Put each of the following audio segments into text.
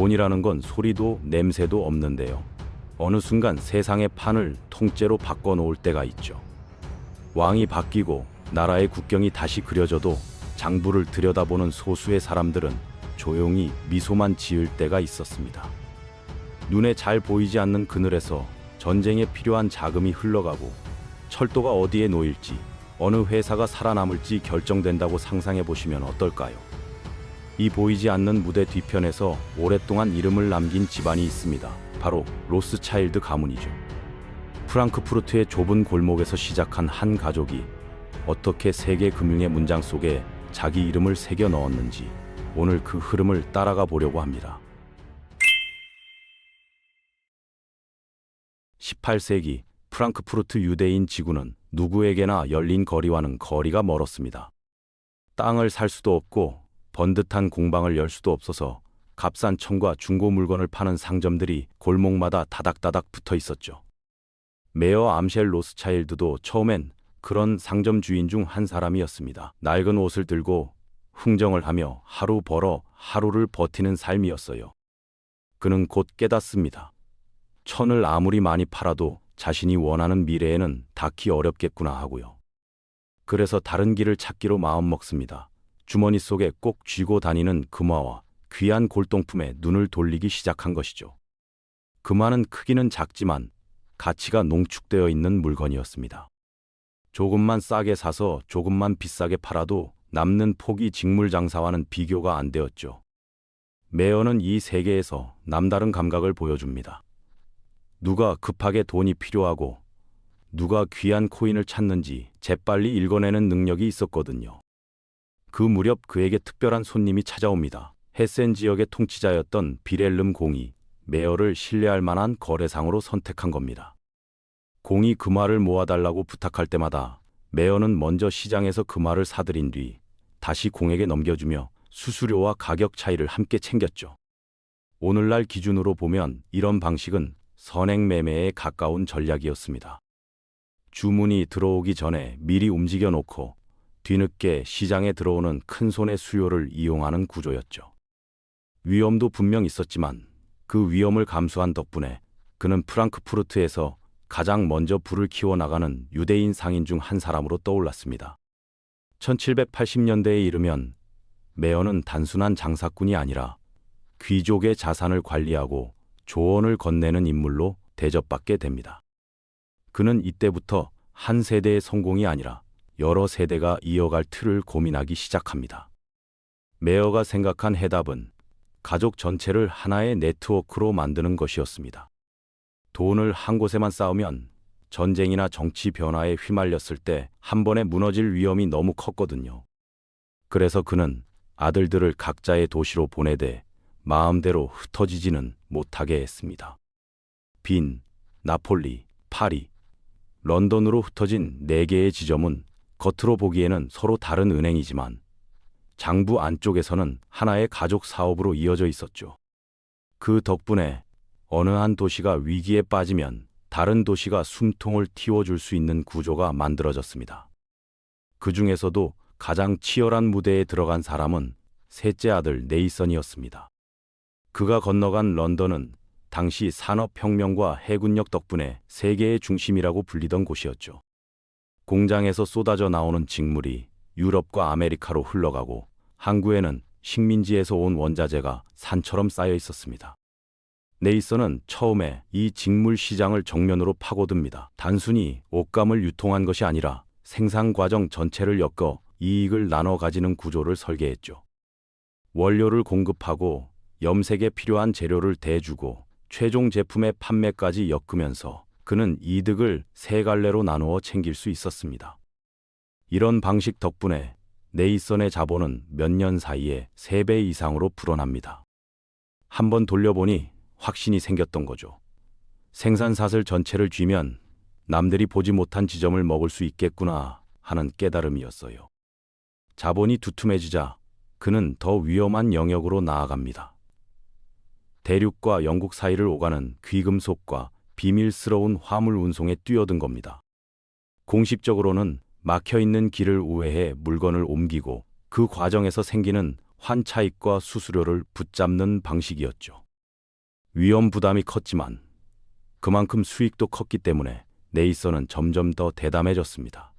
돈이라는 건 소리도 냄새도 없는데요. 어느 순간 세상의 판을 통째로 바꿔놓을 때가 있죠. 왕이 바뀌고 나라의 국경이 다시 그려져도 장부를 들여다보는 소수의 사람들은 조용히 미소만 지을 때가 있었습니다. 눈에 잘 보이지 않는 그늘에서 전쟁에 필요한 자금이 흘러가고 철도가 어디에 놓일지, 어느 회사가 살아남을지 결정된다고 상상해 보시면 어떨까요? 이 보이지 않는 무대 뒤편에서 오랫동안 이름을 남긴 집안이 있습니다. 바로 로스차일드 가문이죠. 프랑크푸르트의 좁은 골목에서 시작한 한 가족이 어떻게 세계 금융의 문장 속에 자기 이름을 새겨 넣었는지 오늘 그 흐름을 따라가 보려고 합니다. 18세기 프랑크푸르트 유대인 지구는 누구에게나 열린 거리와는 거리가 멀었습니다. 땅을 살 수도 없고 번듯한 공방을 열 수도 없어서 값싼 천과 중고 물건을 파는 상점들이 골목마다 다닥다닥 붙어 있었죠. 메어 암셸 로스차일드도 처음엔 그런 상점 주인 중 한 사람이었습니다. 낡은 옷을 들고 흥정을 하며 하루 벌어 하루를 버티는 삶이었어요. 그는 곧 깨닫습니다. 천을 아무리 많이 팔아도 자신이 원하는 미래에는 닿기 어렵겠구나 하고요. 그래서 다른 길을 찾기로 마음먹습니다. 주머니 속에 꼭 쥐고 다니는 금화와 귀한 골동품에 눈을 돌리기 시작한 것이죠. 금화는 크기는 작지만 가치가 농축되어 있는 물건이었습니다. 조금만 싸게 사서 조금만 비싸게 팔아도 남는 폭이 직물 장사와는 비교가 안 되었죠. 메어는 이 세계에서 남다른 감각을 보여줍니다. 누가 급하게 돈이 필요하고 누가 귀한 코인을 찾는지 재빨리 읽어내는 능력이 있었거든요. 그 무렵 그에게 특별한 손님이 찾아옵니다. 헤센 지역의 통치자였던 비렐름 공이 메어를 신뢰할 만한 거래상으로 선택한 겁니다. 공이 금화를 모아달라고 부탁할 때마다 메어는 먼저 시장에서 금화를 사들인 뒤 다시 공에게 넘겨주며 수수료와 가격 차이를 함께 챙겼죠. 오늘날 기준으로 보면 이런 방식은 선행 매매에 가까운 전략이었습니다. 주문이 들어오기 전에 미리 움직여 놓고 뒤늦게 시장에 들어오는 큰 손의 수요를 이용하는 구조였죠. 위험도 분명 있었지만 그 위험을 감수한 덕분에 그는 프랑크푸르트에서 가장 먼저 불을 키워나가는 유대인 상인 중 한 사람으로 떠올랐습니다. 1780년대에 이르면 메어는 단순한 장사꾼이 아니라 귀족의 자산을 관리하고 조언을 건네는 인물로 대접받게 됩니다. 그는 이때부터 한 세대의 성공이 아니라 여러 세대가 이어갈 틀을 고민하기 시작합니다. 메어가 생각한 해답은 가족 전체를 하나의 네트워크로 만드는 것이었습니다. 돈을 한 곳에만 쌓으면 전쟁이나 정치 변화에 휘말렸을 때 한 번에 무너질 위험이 너무 컸거든요. 그래서 그는 아들들을 각자의 도시로 보내되 마음대로 흩어지지는 못하게 했습니다. 빈, 나폴리, 파리, 런던으로 흩어진 4개의 지점은 겉으로 보기에는 서로 다른 은행이지만 장부 안쪽에서는 하나의 가족 사업으로 이어져 있었죠. 그 덕분에 어느 한 도시가 위기에 빠지면 다른 도시가 숨통을 틔워줄 수 있는 구조가 만들어졌습니다. 그 중에서도 가장 치열한 무대에 들어간 사람은 셋째 아들 네이선이었습니다. 그가 건너간 런던은 당시 산업혁명과 해군력 덕분에 세계의 중심이라고 불리던 곳이었죠. 공장에서 쏟아져 나오는 직물이 유럽과 아메리카로 흘러가고 항구에는 식민지에서 온 원자재가 산처럼 쌓여 있었습니다. 네이선은 처음에 이 직물 시장을 정면으로 파고듭니다. 단순히 옷감을 유통한 것이 아니라 생산 과정 전체를 엮어 이익을 나눠 가지는 구조를 설계했죠. 원료를 공급하고 염색에 필요한 재료를 대주고 최종 제품의 판매까지 엮으면서 그는 이득을 세 갈래로 나누어 챙길 수 있었습니다. 이런 방식 덕분에 네이선의 자본은 몇 년 사이에 3배 이상으로 불어납니다. 한번 돌려보니 확신이 생겼던 거죠. 생산사슬 전체를 쥐면 남들이 보지 못한 지점을 먹을 수 있겠구나 하는 깨달음이었어요. 자본이 두툼해지자 그는 더 위험한 영역으로 나아갑니다. 대륙과 영국 사이를 오가는 귀금속과 비밀스러운 화물 운송에 뛰어든 겁니다. 공식적으로는 막혀있는 길을 우회해 물건을 옮기고 그 과정에서 생기는 환차익과 수수료를 붙잡는 방식이었죠. 위험 부담이 컸지만 그만큼 수익도 컸기 때문에 네이선은 점점 더 대담해졌습니다.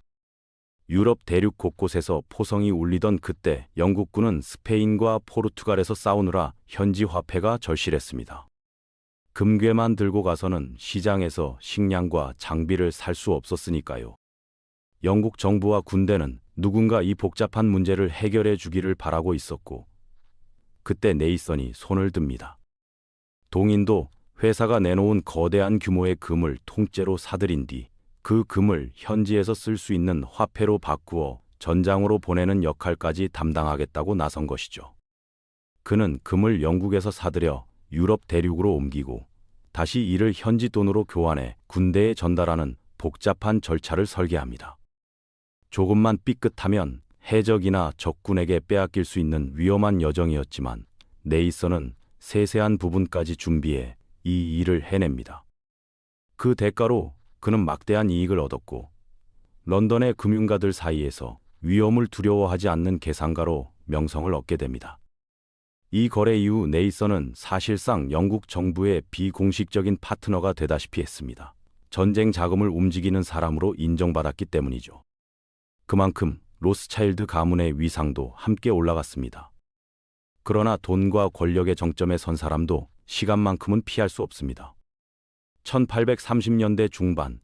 유럽 대륙 곳곳에서 포성이 울리던 그때 영국군은 스페인과 포르투갈에서 싸우느라 현지 화폐가 절실했습니다. 금괴만 들고 가서는 시장에서 식량과 장비를 살 수 없었으니까요. 영국 정부와 군대는 누군가 이 복잡한 문제를 해결해 주기를 바라고 있었고, 그때 네이선이 손을 듭니다. 동인도 회사가 내놓은 거대한 규모의 금을 통째로 사들인 뒤 그 금을 현지에서 쓸 수 있는 화폐로 바꾸어 전장으로 보내는 역할까지 담당하겠다고 나선 것이죠. 그는 금을 영국에서 사들여 유럽 대륙으로 옮기고 다시 이를 현지 돈으로 교환해 군대에 전달하는 복잡한 절차를 설계합니다. 조금만 삐끗하면 해적이나 적군에게 빼앗길 수 있는 위험한 여정이었지만 네이선은 세세한 부분까지 준비해 이 일을 해냅니다. 그 대가로 그는 막대한 이익을 얻었고 런던의 금융가들 사이에서 위험을 두려워하지 않는 계산가로 명성을 얻게 됩니다. 이 거래 이후 네이선은 사실상 영국 정부의 비공식적인 파트너가 되다시피 했습니다. 전쟁 자금을 움직이는 사람으로 인정받았기 때문이죠. 그만큼 로스차일드 가문의 위상도 함께 올라갔습니다. 그러나 돈과 권력의 정점에 선 사람도 시간만큼은 피할 수 없습니다. 1830년대 중반,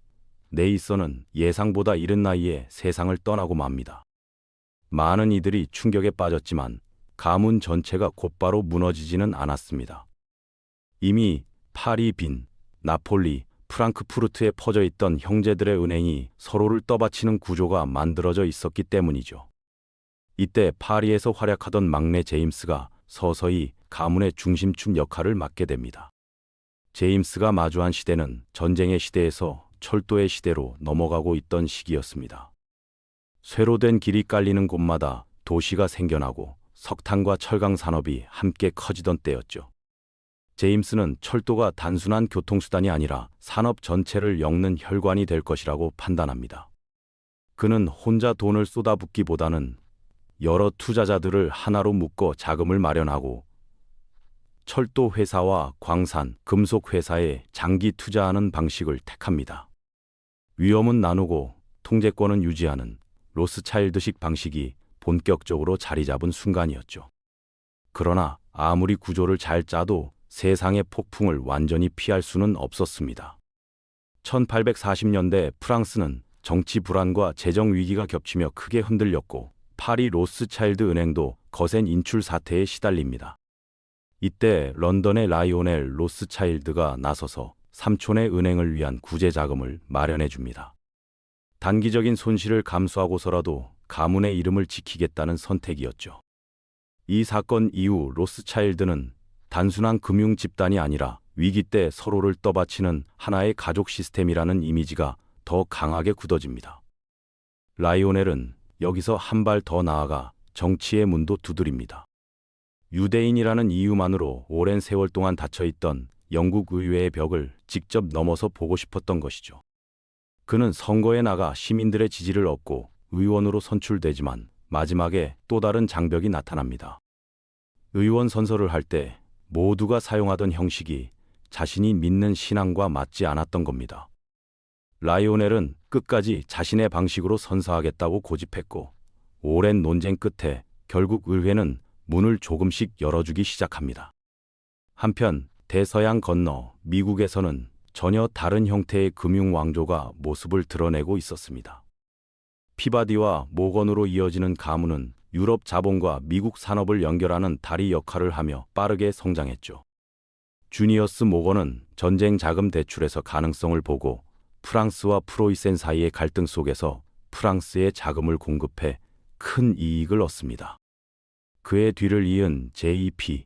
네이선은 예상보다 이른 나이에 세상을 떠나고 맙니다. 많은 이들이 충격에 빠졌지만 가문 전체가 곧바로 무너지지는 않았습니다. 이미 파리 빈, 나폴리, 프랑크푸르트에 퍼져 있던 형제들의 은행이 서로를 떠받치는 구조가 만들어져 있었기 때문이죠. 이때 파리에서 활약하던 막내 제임스가 서서히 가문의 중심축 역할을 맡게 됩니다. 제임스가 마주한 시대는 전쟁의 시대에서 철도의 시대로 넘어가고 있던 시기였습니다. 쇠로 된 길이 깔리는 곳마다 도시가 생겨나고 석탄과 철강 산업이 함께 커지던 때였죠. 제임스는 철도가 단순한 교통수단이 아니라 산업 전체를 엮는 혈관이 될 것이라고 판단합니다. 그는 혼자 돈을 쏟아붓기보다는 여러 투자자들을 하나로 묶어 자금을 마련하고 철도 회사와 광산, 금속 회사에 장기 투자하는 방식을 택합니다. 위험은 나누고 통제권은 유지하는 로스차일드식 방식이 본격적으로 자리 잡은 순간이었죠. 그러나 아무리 구조를 잘 짜도 세상의 폭풍을 완전히 피할 수는 없었습니다. 1840년대 프랑스는 정치 불안과 재정 위기가 겹치며 크게 흔들렸고 파리 로스차일드 은행도 거센 인출 사태에 시달립니다. 이때 런던의 라이오넬 로스차일드가 나서서 삼촌의 은행을 위한 구제 자금을 마련해 줍니다. 단기적인 손실을 감수하고서라도 가문의 이름을 지키겠다는 선택이었죠. 이 사건 이후 로스차일드는 단순한 금융 집단이 아니라 위기 때 서로를 떠받치는 하나의 가족 시스템이라는 이미지가 더 강하게 굳어집니다. 라이오넬은 여기서 한 발 더 나아가 정치의 문도 두드립니다. 유대인이라는 이유만으로 오랜 세월 동안 닫혀있던 영국 의회의 벽을 직접 넘어서 보고 싶었던 것이죠. 그는 선거에 나가 시민들의 지지를 얻고 의원으로 선출되지만 마지막에 또 다른 장벽이 나타납니다. 의원 선서를 할 때 모두가 사용하던 형식이 자신이 믿는 신앙과 맞지 않았던 겁니다. 라이오넬은 끝까지 자신의 방식으로 선서하겠다고 고집했고 오랜 논쟁 끝에 결국 의회는 문을 조금씩 열어주기 시작합니다. 한편 대서양 건너 미국에서는 전혀 다른 형태의 금융 왕조가 모습을 드러내고 있었습니다. 피바디와 모건으로 이어지는 가문은 유럽 자본과 미국 산업을 연결하는 다리 역할을 하며 빠르게 성장했죠. 주니어스 모건은 전쟁 자금 대출에서 가능성을 보고 프랑스와 프로이센 사이의 갈등 속에서 프랑스에 자금을 공급해 큰 이익을 얻습니다. 그의 뒤를 이은 J.P.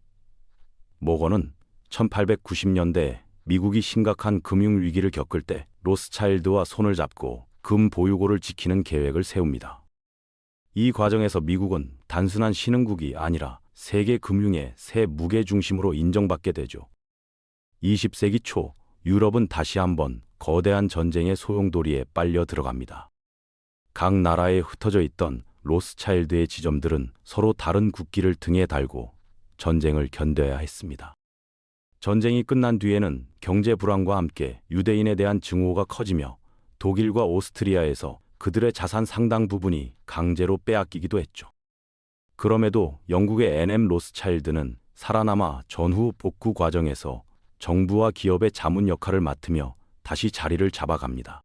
모건은 1890년대 미국이 심각한 금융위기를 겪을 때 로스차일드와 손을 잡고 금 보유고를 지키는 계획을 세웁니다. 이 과정에서 미국은 단순한 신흥국이 아니라 세계 금융의 새 무게 중심으로 인정받게 되죠. 20세기 초 유럽은 다시 한번 거대한 전쟁의 소용돌이에 빨려 들어갑니다. 각 나라에 흩어져 있던 로스차일드의 지점들은 서로 다른 국기를 등에 달고 전쟁을 견뎌야 했습니다. 전쟁이 끝난 뒤에는 경제 불황과 함께 유대인에 대한 증오가 커지며 독일과 오스트리아에서 그들의 자산 상당 부분이 강제로 빼앗기기도 했죠. 그럼에도 영국의 NM 로스차일드는 살아남아 전후 복구 과정에서 정부와 기업의 자문 역할을 맡으며 다시 자리를 잡아갑니다.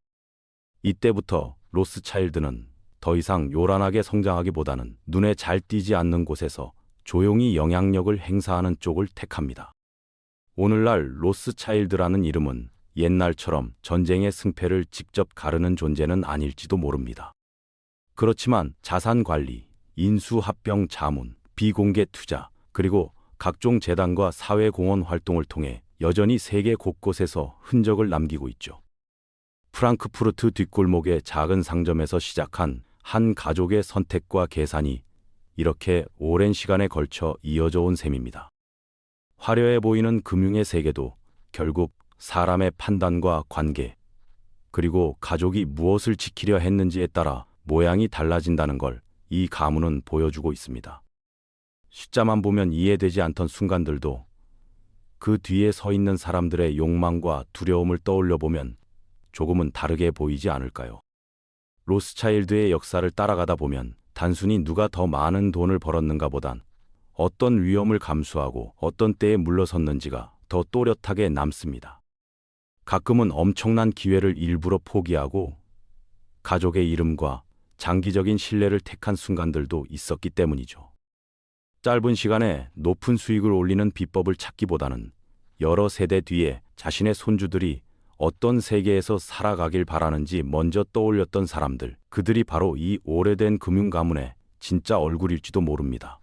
이때부터 로스차일드는 더 이상 요란하게 성장하기보다는 눈에 잘 띄지 않는 곳에서 조용히 영향력을 행사하는 쪽을 택합니다. 오늘날 로스차일드라는 이름은 옛날처럼 전쟁의 승패를 직접 가르는 존재는 아닐지도 모릅니다. 그렇지만 자산 관리, 인수합병 자문, 비공개 투자, 그리고 각종 재단과 사회공헌 활동을 통해 여전히 세계 곳곳에서 흔적을 남기고 있죠. 프랑크푸르트 뒷골목의 작은 상점에서 시작한 한 가족의 선택과 계산이 이렇게 오랜 시간에 걸쳐 이어져 온 셈입니다. 화려해 보이는 금융의 세계도 결국 사람의 판단과 관계, 그리고 가족이 무엇을 지키려 했는지에 따라 모양이 달라진다는 걸 이 가문은 보여주고 있습니다. 숫자만 보면 이해되지 않던 순간들도 그 뒤에 서 있는 사람들의 욕망과 두려움을 떠올려 보면 조금은 다르게 보이지 않을까요? 로스차일드의 역사를 따라가다 보면 단순히 누가 더 많은 돈을 벌었는가 보단 어떤 위험을 감수하고 어떤 때에 물러섰는지가 더 또렷하게 남습니다. 가끔은 엄청난 기회를 일부러 포기하고 가족의 이름과 장기적인 신뢰를 택한 순간들도 있었기 때문이죠. 짧은 시간에 높은 수익을 올리는 비법을 찾기보다는 여러 세대 뒤에 자신의 손주들이 어떤 세계에서 살아가길 바라는지 먼저 떠올렸던 사람들, 그들이 바로 이 오래된 금융 가문의 진짜 얼굴일지도 모릅니다.